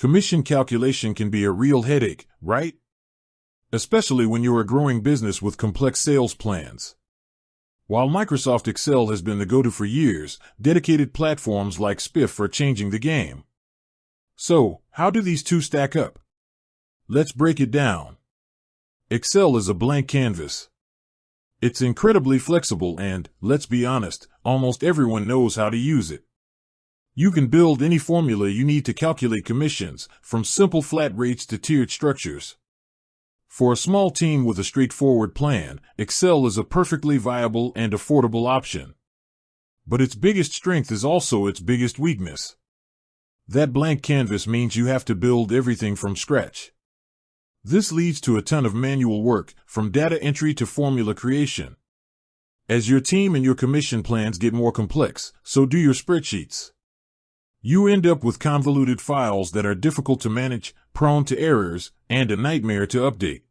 Commission calculation can be a real headache, right? Especially when you're a growing business with complex sales plans. While Microsoft Excel has been the go-to for years, dedicated platforms like Spiff are changing the game. So, how do these two stack up? Let's break it down. Excel is a blank canvas. It's incredibly flexible and, let's be honest, almost everyone knows how to use it. You can build any formula you need to calculate commissions, from simple flat rates to tiered structures. For a small team with a straightforward plan, Excel is a perfectly viable and affordable option. But its biggest strength is also its biggest weakness. That blank canvas means you have to build everything from scratch. This leads to a ton of manual work, from data entry to formula creation. As your team and your commission plans get more complex, so do your spreadsheets. You end up with convoluted files that are difficult to manage, prone to errors, and a nightmare to update.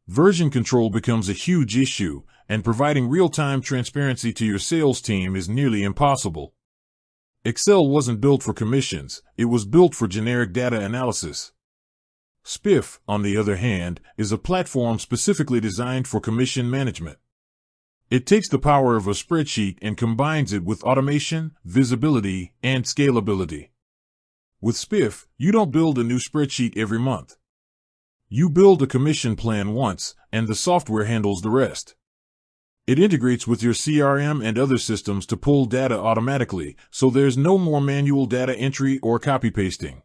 Version control becomes a huge issue, and providing real-time transparency to your sales team is nearly impossible. Excel wasn't built for commissions, it was built for generic data analysis. Spiff, on the other hand, is a platform specifically designed for commission management. It takes the power of a spreadsheet and combines it with automation, visibility, and scalability. With Spiff, you don't build a new spreadsheet every month. You build a commission plan once, and the software handles the rest. It integrates with your CRM and other systems to pull data automatically, so there's no more manual data entry or copy-pasting.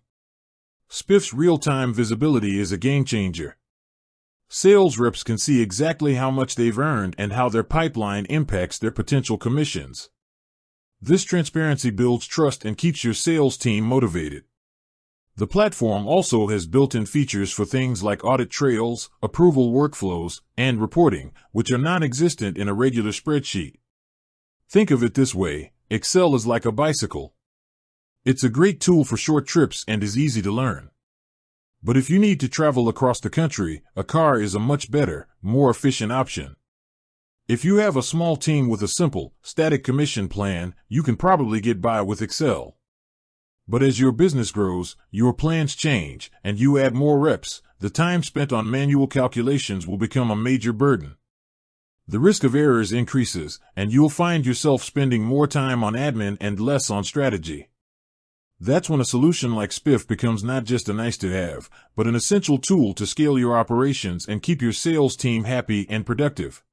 Spiff's real-time visibility is a game-changer. Sales reps can see exactly how much they've earned and how their pipeline impacts their potential commissions. This transparency builds trust and keeps your sales team motivated. The platform also has built-in features for things like audit trails, approval workflows, and reporting, which are non-existent in a regular spreadsheet. Think of it this way: Excel is like a bicycle. It's a great tool for short trips and is easy to learn. But if you need to travel across the country, a car is a much better, more efficient option. If you have a small team with a simple, static commission plan, you can probably get by with Excel. But as your business grows, your plans change, and you add more reps, the time spent on manual calculations will become a major burden. The risk of errors increases, and you'll find yourself spending more time on admin and less on strategy. That's when a solution like Spiff becomes not just a nice-to-have, but an essential tool to scale your operations and keep your sales team happy and productive.